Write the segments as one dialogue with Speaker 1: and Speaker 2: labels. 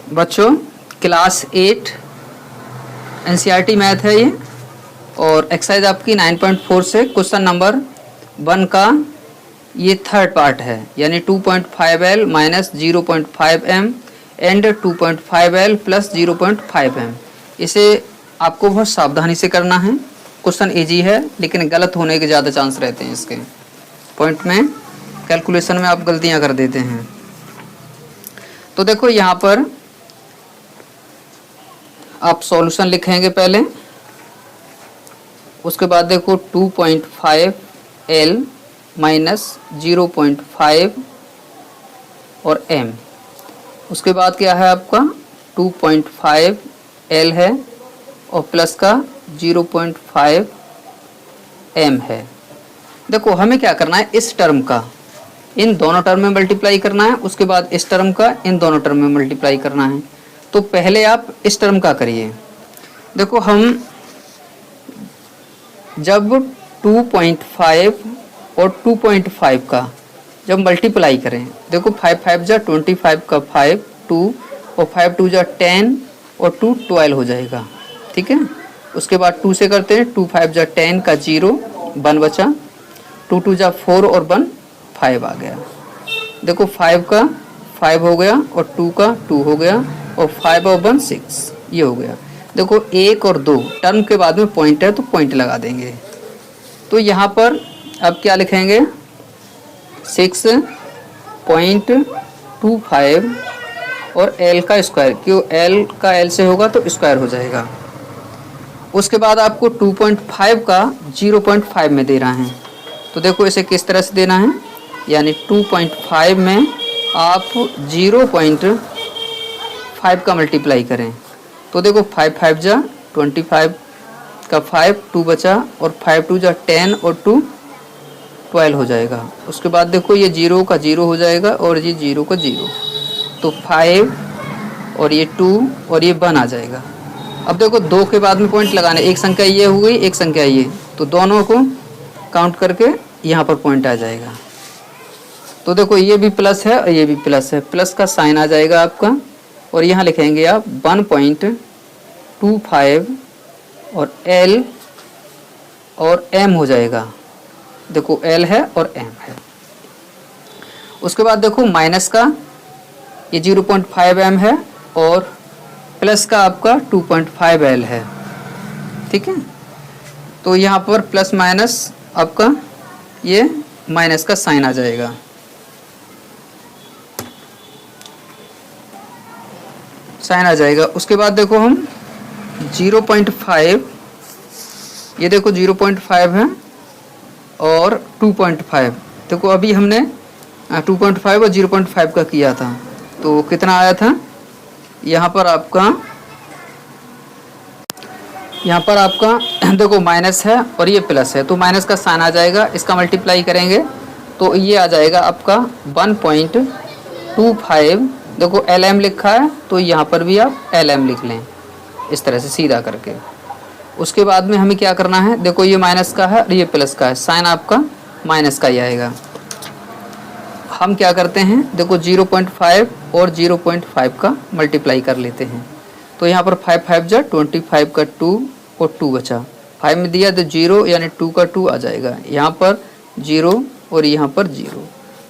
Speaker 1: बच्चों class 8 NCERT math है ये, और एक्सरसाइज आपकी 9.4 से क्वेश्चन नंबर 1 का ये थर्ड पार्ट है, यानी 2.5L minus 0.5M and 2.5L plus 0.5M। इसे आपको बहुत सावधानी से करना है। क्वेश्चन इजी है लेकिन गलत होने के ज़्यादा चांस रहते हैं। इसके पॉइंट में कैलकुलेशन में आप गलतियां कर देते हैं। तो देखो यहाँ पर आप सॉल्यूशन लिखेंगे पहले, उसके बाद देखो 2.5L माइनस 0.5 और M। उसके बाद क्या है आपका 2.5L है और प्लस का 0.5M है। देखो हमें क्या करना है, इस टर्म का इन दोनों टर्म में मल्टीप्लाई करना है, उसके बाद इस टर्म का इन दोनों टर्म में मल्टीप्लाई करना है। तो पहले आप इस टर्म का करिए। देखो हम जब 2.5 और 2.5 का जब मल्टीप्लाई करें, देखो 5 5 जा 25 का 5 2 और 5 2 जा 10 और 2 12 हो जाएगा। ठीक है, उसके बाद 2 से करते हैं, 2 5 जा 10 का 0 1 बचा, 2 2 जा 4 और 1 5 आ गया। देखो 5 का 5 हो गया और 2 का 2 हो गया और 5 और 1 6, ये हो गया। देखो 1 और 2 टर्म के बाद में पॉइंट है तो पॉइंट लगा देंगे। तो यहाँ पर अब क्या लिखेंगे 6.25 और L का स्क्वायर, क्यों L का L से होगा तो स्क्वायर हो जाएगा। उसके बाद आपको 2.5 का 0.5 में दे रहा है, तो देखो इसे किस तरह से देना है, यानी 2.5 में आप 0.5 का मल्टीप्लाई करें। तो देखो 5 5 जा 25 का 5 2 बचा और 5 2 जा 10 और 2 12 हो जाएगा। उसके बाद देखो ये 0 का 0 हो जाएगा और ये 0 का 0, तो 5 और ये 2 और ये 1 आ जाएगा। अब देखो 2 के बाद में पॉइंट लगाना, एक संख्या ये हो गई एक संख्या ये, तो दोनों को काउंट करके यहाँ पर पॉइंट आ जाएगा। तो देखो ये भी प्लस है और ये भी प्लस है, प्लस का साइन आ जाएगा आपका, और यहाँ लिखेंगे आप 1.25 और L और M हो जाएगा। देखो L है और M है। उसके बाद देखो माइनस का ये 0.5M है और प्लस का आपका 2.5L है। ठीक है, तो यहाँ पर प्लस माइनस आपका ये माइनस का साइन आ जाएगा। साइन आ जाएगा। उसके बाद देखो हम 0.5, ये देखो 0.5 है और 2.5, देखो अभी हमने 2.5 और 0.5 का किया था, तो कितना आया था यहाँ पर आपका देखो माइनस है और ये प्लस है, तो माइनस का साइन आ जाएगा। इसका मल्टीप्लाई करेंगे तो ये आ जाएगा आपका 1.25। देखो LM लिखा है तो यहाँ पर भी आप LM लिख लें इस तरह से सीधा करके। उसके बाद में हमें क्या करना है, देखो ये माइनस का है और ये प्लस का है, साइन आपका माइनस का ही आएगा। हम क्या करते हैं, देखो 0.5 और 0.5 का मल्टीप्लाई कर लेते हैं। तो यहाँ पर 5 5 जा 25 का 2 और 2 बचा, 5 में दिया तो 0 यानी 2 का 2 आ जाएगा, यहाँ पर 0 और यहाँ पर 0,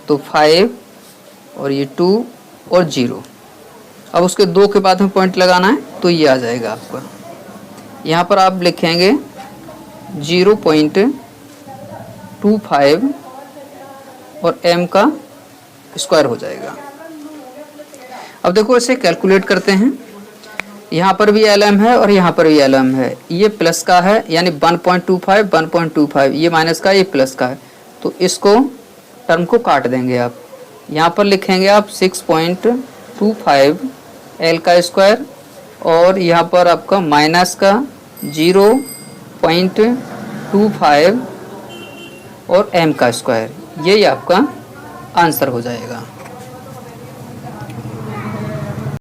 Speaker 1: तो 5 और ये 2 और 0। अब उसके 2 के बाद में पॉइंट लगाना है तो ये आ जाएगा आपका। यहाँ पर आप लिखेंगे 0.25 और M का स्क्वायर हो जाएगा। अब देखो इसे कैलकुलेट करते हैं। यहाँ पर भी LM है और यहाँ पर भी LM है, ये प्लस का है यानी 1.25, ये माइनस का, ये प्लस का है, तो इसको टर्म को काट देंगे आप। यहाँ पर लिखेंगे आप 6.25 L का स्क्वायर और यहाँ पर आपका माइनस का 0.25 और M का स्क्वायर, यही आपका आंसर हो जाएगा।